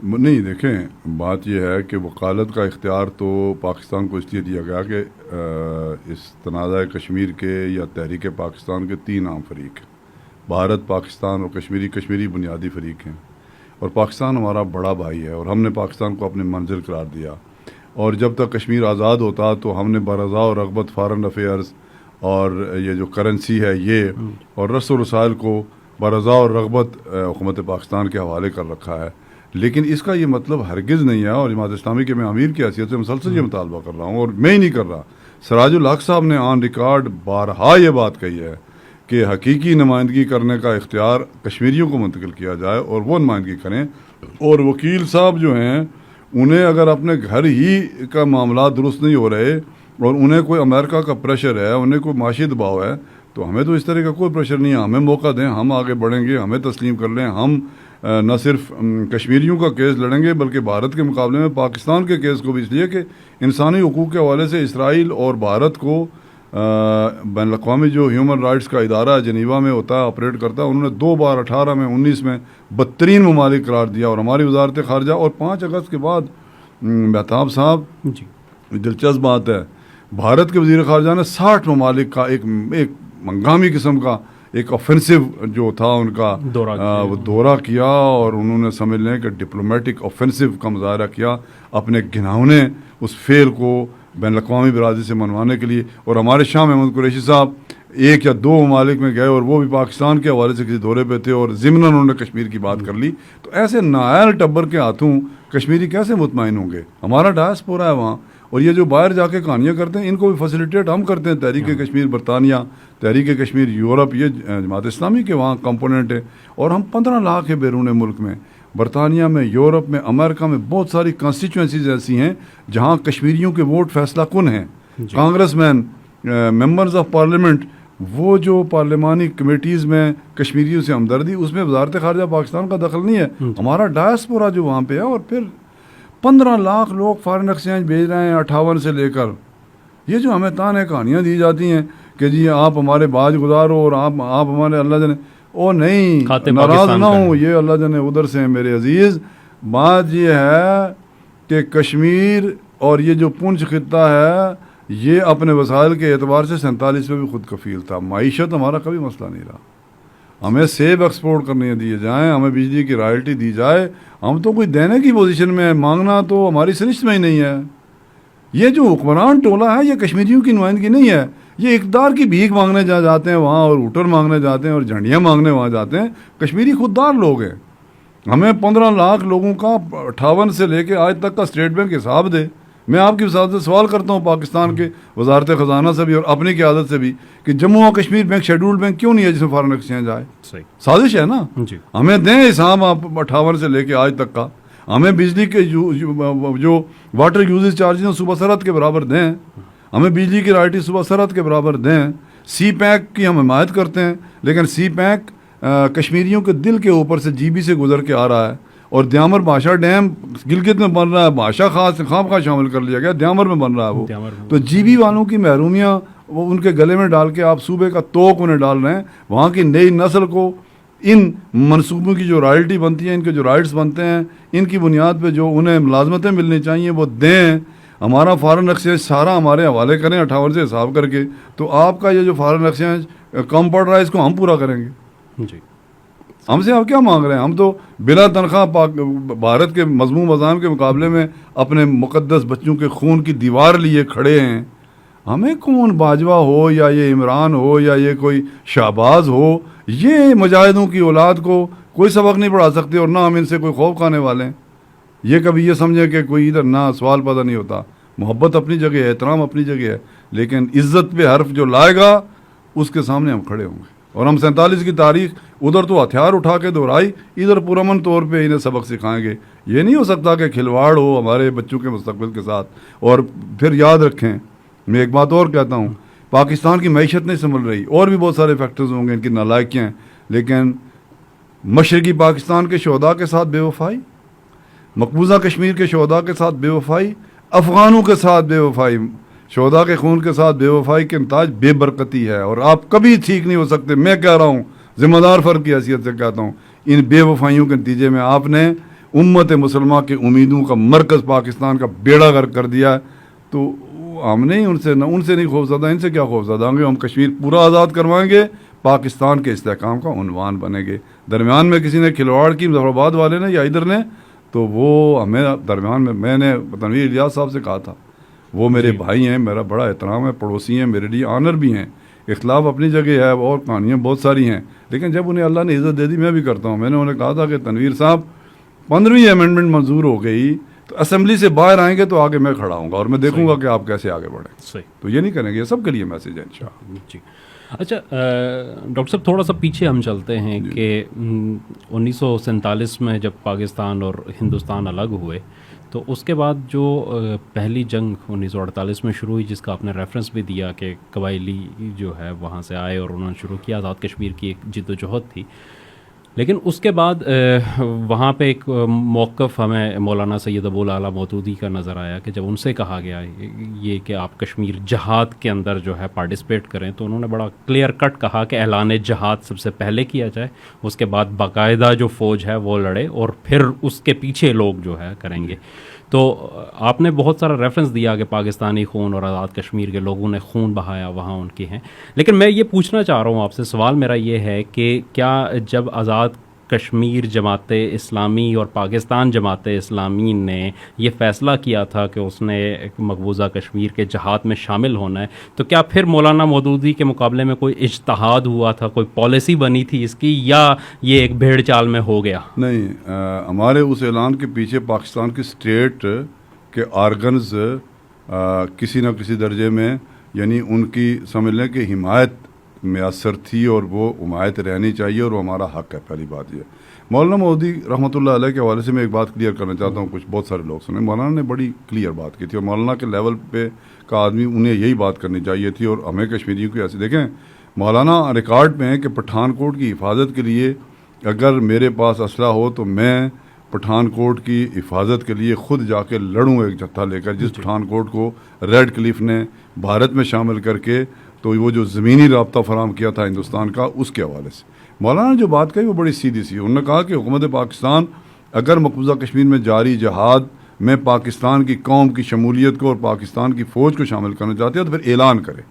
نہیں, دیکھیں بات یہ ہے کہ وکالت کا اختیار تو پاکستان کو اس لیے دیا گیا کہ اس تنازع کشمیر کے یا تحریک پاکستان کے 3 عام فریق ہیں, بھارت, پاکستان اور کشمیری بنیادی فریق ہیں. اور پاکستان ہمارا بڑا بھائی ہے اور ہم نے پاکستان کو اپنے منزل قرار دیا. اور جب تک کشمیر آزاد ہوتا تو ہم نے برضا و رغبت فارن افیئرز اور یہ جو کرنسی ہے یہ اور رس و رسائل کو برضا و رغبت حکومت پاکستان کے حوالے کر رکھا ہے. لیکن اس کا یہ مطلب ہرگز نہیں ہے, اور جماعت اسلامی کے میں امیر کی حیثیت سے مسلسل یہ مطالبہ کر رہا ہوں, اور میں ہی نہیں کر رہا, سراج الحق صاحب نے آن ریکارڈ بارہا یہ بات کہی ہے کہ حقیقی نمائندگی کرنے کا اختیار کشمیریوں کو منتقل کیا جائے اور وہ نمائندگی کریں. اور وکیل صاحب جو ہیں انہیں اگر اپنے گھر ہی کا معاملات درست نہیں ہو رہے اور انہیں کوئی امریکہ کا پریشر ہے, انہیں کوئی معاشی دباؤ ہے, تو ہمیں تو اس طرح کا کوئی پریشر نہیں ہے. ہمیں موقع دیں, ہم آگے بڑھیں گے, ہمیں تسلیم کر لیں. ہم نہ صرف کشمیریوں کا کیس لڑیں گے بلکہ بھارت کے مقابلے میں پاکستان کے کیس کو بھی, اس لیے کہ انسانی حقوق کے حوالے سے اسرائیل اور بھارت کو بین الاقوامی جو ہیومن رائٹس کا ادارہ جنیوا میں ہوتا ہے, آپریٹ کرتا ہے, انہوں نے 2 بار 18 میں 19 میں 32 ممالک قرار دیا. اور ہماری وزارت خارجہ, اور 5 اگست کے بعد مہتاب صاحب جی دلچسپ بات ہے, بھارت کے وزیر خارجہ نے 60 ممالک کا ایک منگامی قسم کا ایک آفینسو جو تھا ان کا وہ دورہ کیا, اور انہوں نے سمجھ لیں کہ ڈپلومیٹک آفینسو کا مظاہرہ کیا اپنے گھناؤنے اس فعل کو بین الاقوامی برادری سے منوانے کے لیے. اور ہمارے شاہ محمود قریشی صاحب 1 یا 2 ممالک میں گئے, اور وہ بھی پاکستان کے حوالے سے کسی دورے پہ تھے, اور ضمن انہوں نے کشمیر کی بات کر لی. تو ایسے نائل ٹبر کے ہاتھوں کشمیری کیسے مطمئن ہوں گے؟ ہمارا ڈائسپورا ہے وہاں, اور یہ جو باہر جا کے کہانیاں کرتے ہیں ان کو بھی فیسیلیٹیٹ ہم کرتے ہیں. تحریک کشمیر برطانیہ, تحریک کشمیر یورپ, یہ جماعت اسلامی کے وہاں کمپوننٹ ہے. اور ہم 15 لاکھ ہیں بیرون ملک میں, برطانیہ میں, یورپ میں, امریکہ میں بہت ساری کانسٹیچوئنسیز ایسی ہیں جہاں کشمیریوں کے ووٹ فیصلہ کن ہیں. کانگریس مین, ممبرز آف پارلیمنٹ, وہ جو پارلیمانی کمیٹیز میں کشمیریوں سے ہمدردی, اس میں وزارت خارجہ پاکستان کا دخل نہیں ہے. ہمارا ڈائسپورا جو وہاں پہ ہے, اور پھر 15 لاکھ لوگ فارن ایکسچینج بھیج رہے ہیں 58 سے لے کر. یہ جو ہمیں تانے کہانیاں دی جاتی ہیں کہ جی آپ ہمارے باج گزار ہو اور آپ ہمارے اللہ جانے او نہیں کھاتے ناراض پاکستان نہ کا ہے۔ ہوں، یہ اللہ جانے ادھر سے ہیں میرے عزیز. بات یہ ہے کہ کشمیر اور یہ جو پونچھ خطہ ہے یہ اپنے وسائل کے اعتبار سے 47 میں بھی خود کفیل تھا. معیشت ہمارا کبھی مسئلہ نہیں رہا. ہمیں سیب ایکسپورٹ کرنے دیے جائیں، ہمیں بجلی کی رائلٹی دی جائے، ہم تو کوئی دینے کی پوزیشن میں ہے، مانگنا تو ہماری سرشت میں ہی نہیں ہے. یہ جو حکمران ٹولہ ہے یہ کشمیریوں کی نمائندگی نہیں ہے. یہ اقتدار کی بھیک مانگنے جاتے ہیں وہاں، اور اوٹر مانگنے جاتے ہیں اور جھنڈیاں مانگنے وہاں جاتے ہیں. کشمیری خوددار لوگ ہیں. ہمیں 15 لاکھ لوگوں کا 58 سے لے کے آج تک کا اسٹیٹ بینک حساب دے. میں آپ کی وزارت سے سوال کرتا ہوں، پاکستان کے وزارت خزانہ سے بھی اور اپنی قیادت سے بھی، کہ جموں و کشمیر بینک شیڈولڈ بینک کیوں نہیں ہے جس میں فارن ایکسچینج آئے؟ صحیح. سازش ہے نا. جی. ہمیں دیں حساب آپ 58 سے لے کے آج تک کا. ہمیں بجلی کے جو واٹر یوزز چارجز ہیں صوبہ سرحد کے برابر دیں. ہمیں بجلی کی رائلٹی صوبہ سرحد کے برابر دیں. سی پیک کی ہم حمایت کرتے ہیں، لیکن سی پیک کشمیریوں کے دل کے اوپر سے جی بی سے گزر کے آ رہا ہے. اور دیامر بھاشا ڈیم گلگت میں بن رہا ہے، بھاشا خاص خواہ شامل کر لیا گیا، دیامر میں بن رہا ہے وہ. تو جی بی والوں کی محرومیاں وہ ان کے گلے میں ڈال کے آپ صوبے کا توق انہیں ڈال رہے ہیں. وہاں کی نئی نسل کو ان منصوبوں کی جو رائلٹی بنتی ہے، ان کے جو رائٹس بنتے ہیں، ان کی بنیاد پہ جو انہیں ملازمتیں ملنی چاہیے وہ دیں. ہمارا فارن ایکسچینج سارا ہمارے حوالے کریں 58 سے حساب کر کے، تو آپ کا یہ جو فارن ایکسچینج کمپاؤنڈرائز کو ہم پورا کریں گے. جی. ہم سے آپ کیا مانگ رہے ہیں؟ ہم تو بلا تنخواہ بھارت کے مضمون وزان کے مقابلے میں اپنے مقدس بچوں کے خون کی دیوار لیے کھڑے ہیں. ہمیں کون باجوہ ہو یا یہ عمران ہو یا یہ کوئی شہباز ہو، یہ مجاہدوں کی اولاد کو کوئی سبق نہیں پڑھا سکتے، اور نہ ہم ان سے کوئی خوف کھانے والے ہیں. یہ کبھی یہ سمجھے کہ کوئی ادھر نہ سوال پیدا نہیں ہوتا. محبت اپنی جگہ ہے، احترام اپنی جگہ ہے، لیکن عزت پہ حرف جو لائے گا اس کے سامنے ہم کھڑے ہوں گے. اور ہم 47 کی تاریخ ادھر تو ہتھیار اٹھا کے دہرائی، ادھر پرامن طور پہ انہیں سبق سکھائیں گے. یہ نہیں ہو سکتا کہ کھلواڑ ہو ہمارے بچوں کے مستقبل کے ساتھ. اور پھر یاد رکھیں، میں ایک بات اور کہتا ہوں، پاکستان کی معیشت نہیں سنبھل رہی، اور بھی بہت سارے فیکٹرز ہوں گے ان کی نالائکیاں ہیں، لیکن مشرقی پاکستان کے شہداء کے ساتھ بے وفائی، مقبوضہ کشمیر کے شہداء کے ساتھ بے وفائی، افغانوں کے ساتھ بے وفائی، شہداء کے خون کے ساتھ بے وفائی کے نتاج بے برکتی ہے. اور آپ کبھی ٹھیک نہیں ہو سکتے. میں کہہ رہا ہوں، ذمہ دار فرد کی حیثیت سے کہتا ہوں، ان بے وفائیوں کے نتیجے میں آپ نے امت مسلمہ کے امیدوں کا مرکز پاکستان کا بیڑا غرق کر دیا. تو ہم نہیں ان سے نہیں خوفزدہ. ان سے کیا خوفزدہ ہوں گے؟ ہم کشمیر پورا آزاد کروائیں گے، پاکستان کے استحکام کا عنوان بنے گے. درمیان میں کسی نے کھلواڑ کی، مظفر آباد والے نے یا ادھر نے، تو وہ ہمیں درمیان میں نے تنویر الیاس صاحب سے کہا تھا، وہ میرے بھائی ہیں، میرا بڑا احترام ہے، پڑوسی ہیں، میرے لیے آنر بھی ہیں. اختلاف اپنی جگہ ہے اور کہانیاں بہت ساری ہیں، لیکن جب انہیں اللہ نے عزت دے دی میں بھی کرتا ہوں. میں نے انہیں کہا تھا کہ تنویر صاحب 15ویں امینڈمنٹ منظور ہو گئی تو اسمبلی سے باہر آئیں گے تو آگے میں کھڑا ہوں گا اور میں دیکھوں گا کہ آپ کیسے آگے بڑھیں. صحیح. تو یہ نہیں کریں گے، یہ سب کے لیے میسیج ہے انشاءاللہ. جی. اچھا ڈاکٹر صاحب، تھوڑا سا پیچھے ہم چلتے ہیں کہ 1947 میں جب پاکستان اور ہندوستان الگ ہوئے تو اس کے بعد جو پہلی جنگ 1948 میں شروع ہوئی، جس کا آپ نے ریفرنس بھی دیا کہ قبائلی جو ہے وہاں سے آئے اور انہوں نے شروع کیا، آزاد کشمیر کی ایک جد و جہد تھی. لیکن اس کے بعد وہاں پہ ایک موقف ہمیں مولانا سید ابو الاعلیٰ مودودی کا نظر آیا کہ جب ان سے کہا گیا یہ کہ آپ کشمیر جہاد کے اندر جو ہے پارٹیسپیٹ کریں، تو انہوں نے بڑا کلیئر کٹ کہا کہ اعلان جہاد سب سے پہلے کیا جائے، اس کے بعد باقاعدہ جو فوج ہے وہ لڑے اور پھر اس کے پیچھے لوگ جو ہے کریں گے. تو آپ نے بہت سارا ریفرنس دیا کہ پاکستانی خون اور آزاد کشمیر کے لوگوں نے خون بہایا وہاں ان کے ہیں. لیکن میں یہ پوچھنا چاہ رہا ہوں آپ سے، سوال میرا یہ ہے کہ کیا جب آزاد کشمیر جماعت اسلامی اور پاکستان جماعت اسلامی نے یہ فیصلہ کیا تھا کہ اس نے مقبوضہ کشمیر کے جہاد میں شامل ہونا ہے، تو کیا پھر مولانا مودودی کے مقابلے میں کوئی اجتہاد ہوا تھا، کوئی پالیسی بنی تھی اس کی، یا یہ ایک بھیڑ چال میں ہو گیا؟ نہیں، ہمارے اس اعلان کے پیچھے پاکستان کی اسٹیٹ کے آرگنز کسی نہ کسی درجے میں، یعنی ان کی سمجھ لیں کہ حمایت میسر تھی، اور وہ حمایت رہنی چاہیے، اور وہ ہمارا حق ہے. پہلی بات یہ مولانا مودودی رحمۃ اللہ علیہ کے حوالے سے میں ایک بات کلیئر کرنا چاہتا ہوں. کچھ بہت سارے لوگ سنیں، مولانا نے بڑی کلیئر بات کی تھی، اور مولانا کے لیول پہ کا آدمی انہیں یہی بات کرنی چاہیے تھی. اور ہمیں کشمیریوں کی ایسے دیکھیں، مولانا ریکارڈ میں ہے کہ پٹھان کوٹ کی حفاظت کے لیے اگر میرے پاس اسلحہ ہو تو میں پٹھان کوٹ کی حفاظت کے لیے خود جا کے لڑوں ایک جتھا لے کر، جس پٹھان کوٹ کو ریڈ کلیف نے بھارت میں شامل کر کے تو وہ جو زمینی رابطہ فراہم کیا تھا ہندوستان کا، اس کے حوالے سے مولانا نے جو بات کہی وہ بڑی سیدھی سی. انہوں نے کہا کہ حکومت پاکستان اگر مقبوضہ کشمیر میں جاری جہاد میں پاکستان کی قوم کی شمولیت کو اور پاکستان کی فوج کو شامل کرنا چاہتے ہیں تو پھر اعلان کرے.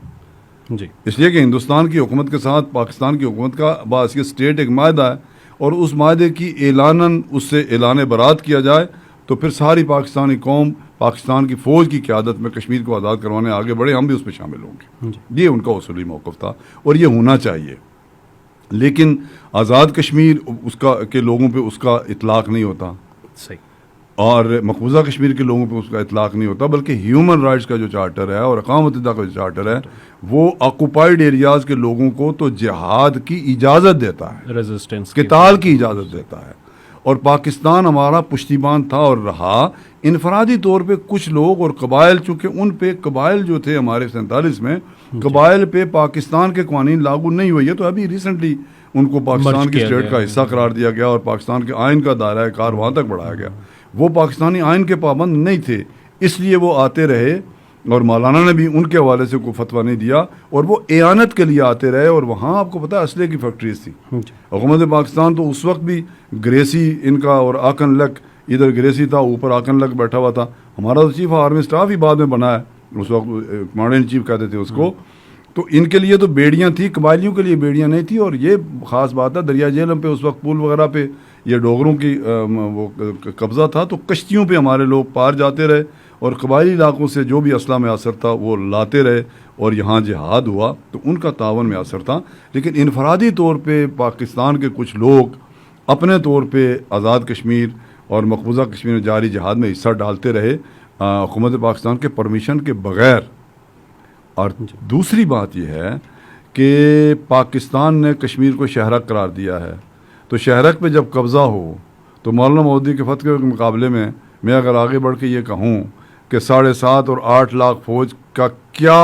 جی. اس لیے کہ ہندوستان کی حکومت کے ساتھ پاکستان کی حکومت کا باحثیت اسٹیٹ ایک معاہدہ ہے، اور اس معاہدے کی اعلاناً اس سے اعلان برات کیا جائے تو پھر ساری پاکستانی قوم پاکستان کی فوج کی قیادت میں کشمیر کو آزاد کروانے آگے بڑھے، ہم بھی اس میں شامل ہوں گے. یہ ان کا اصولی موقف تھا اور یہ ہونا چاہیے. لیکن آزاد کشمیر اس کا کے لوگوں پہ اس کا اطلاق نہیں ہوتا، صحیح، اور مقبوضہ کشمیر کے لوگوں پہ اس کا اطلاق نہیں ہوتا، بلکہ ہیومن رائٹس کا جو چارٹر ہے اور اقوام متحدہ کا جو چارٹر ہے وہ آکوپائڈ ایریاز کے لوگوں کو تو جہاد کی اجازت دیتا ہے، ریزسٹنس قتال کی اجازت دیتا ہے. اور پاکستان ہمارا پشتیبان تھا اور رہا. انفرادی طور پہ کچھ لوگ اور قبائل، چونکہ ان پہ قبائل جو تھے ہمارے 47 میں قبائل پہ پاکستان کے قوانین لاگو نہیں ہوئے، تو ابھی ریسنٹلی ان کو پاکستان کی اسٹیٹ کا حصہ قرار دیا گیا اور پاکستان کے آئین کا دائرہ کار وہاں تک بڑھایا گیا. وہ پاکستانی آئین کے پابند نہیں تھے، اس لیے وہ آتے رہے، اور مولانا نے بھی ان کے حوالے سے کوئی فتویٰ نہیں دیا، اور وہ اعانت کے لیے آتے رہے. اور وہاں آپ کو پتہ ہے اسلحے کی فیکٹریز تھی. حکومت پاکستان تو اس وقت بھی گریسی ان کا اور آکن لک، ادھر گریسی تھا اوپر آکن لک بیٹھا ہوا تھا. ہمارا تو چیف آرمی اسٹاف ہی بعد میں بنا ہے، اس وقت کمانڈر ان چیف کہتے تھے اس کو. تو ان کے لیے تو بیڑیاں تھیں، قبائلیوں کے لیے بیڑیاں نہیں تھیں. اور یہ خاص بات ہے، دریا جہلم پہ اس وقت پول وغیرہ پہ یہ ڈوگروں کی وہ قبضہ تھا، تو کشتیوں پہ ہمارے لوگ پار جاتے رہے اور قبائلی علاقوں سے جو بھی اسلحہ میسر تھا وہ لاتے رہے، اور یہاں جہاد ہوا تو ان کا تعاون میسر تھا. لیکن انفرادی طور پہ پاکستان کے کچھ لوگ اپنے طور پہ آزاد کشمیر اور مقبوضہ کشمیر میں جاری جہاد میں حصہ ڈالتے رہے حکومت پاکستان کے پرمیشن کے بغیر. اور دوسری بات یہ ہے کہ پاکستان نے کشمیر کو شہرک قرار دیا ہے، تو شہرک پہ جب قبضہ ہو تو مولانا مودودی کے فتوے کے مقابلے میں اگر آگے بڑھ کے یہ کہوں کہ 7.5 اور 8 لاکھ فوج کا کیا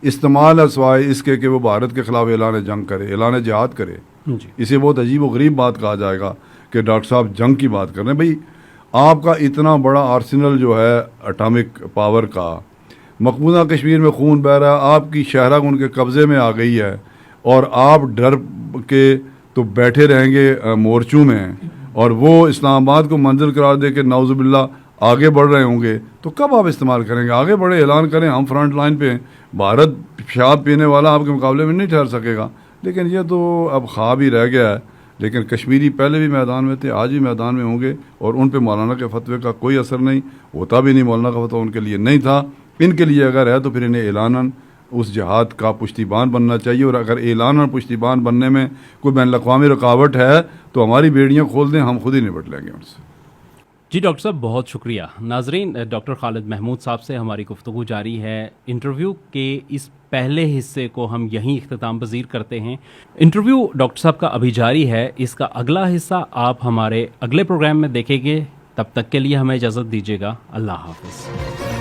استعمال ہے سوائے اس کے کہ وہ بھارت کے خلاف اعلان جنگ کرے، اعلان جہاد کرے. اسے بہت عجیب و غریب بات کہا جائے گا کہ ڈاکٹر صاحب جنگ کی بات کر رہے ہیں. بھائی آپ کا اتنا بڑا آرسنل جو ہے اٹامک پاور کا، مقبوضہ کشمیر میں خون بہہ رہا ہے، آپ کی شہرک ان کے قبضے میں آ گئی ہے، اور آپ ڈر کے تو بیٹھے رہیں گے مورچوں میں، اور وہ اسلام آباد کو منزل قرار دے کے نعوذ باللہ آگے بڑھ رہے ہوں گے، تو کب آپ استعمال کریں گے؟ آگے بڑھے، اعلان کریں، ہم فرنٹ لائن پہ ہیں. بھارت شراب پینے والا آپ کے مقابلے میں نہیں ٹھہر سکے گا. لیکن یہ تو اب خواب ہی رہ گیا ہے. لیکن کشمیری پہلے بھی میدان میں تھے، آج بھی میدان میں ہوں گے، اور ان پہ مولانا کے فتوے کا کوئی اثر نہیں ہوتا، بھی نہیں. مولانا کا فتویٰ ان کے لیے نہیں تھا. ان کے لیے اگر ہے تو پھر انہیں اعلاناً اس جہاد کا پشتیبان بننا چاہیے. اور اگر اعلاناً پشتیبان بننے میں کوئی بین الاقوامی رکاوٹ ہے تو ہماری بیڑیاں کھول دیں، ہم خود ہی نپٹ لیں گے ان سے. جی ڈاکٹر صاحب بہت شکریہ. ناظرین، ڈاکٹر خالد محمود صاحب سے ہماری گفتگو جاری ہے. انٹرویو کے اس پہلے حصے کو ہم یہیں اختتام پذیر کرتے ہیں. انٹرویو ڈاکٹر صاحب کا ابھی جاری ہے، اس کا اگلا حصہ آپ ہمارے اگلے پروگرام میں دیکھیں گے. تب تک کے لیے ہمیں اجازت دیجیے گا. اللہ حافظ.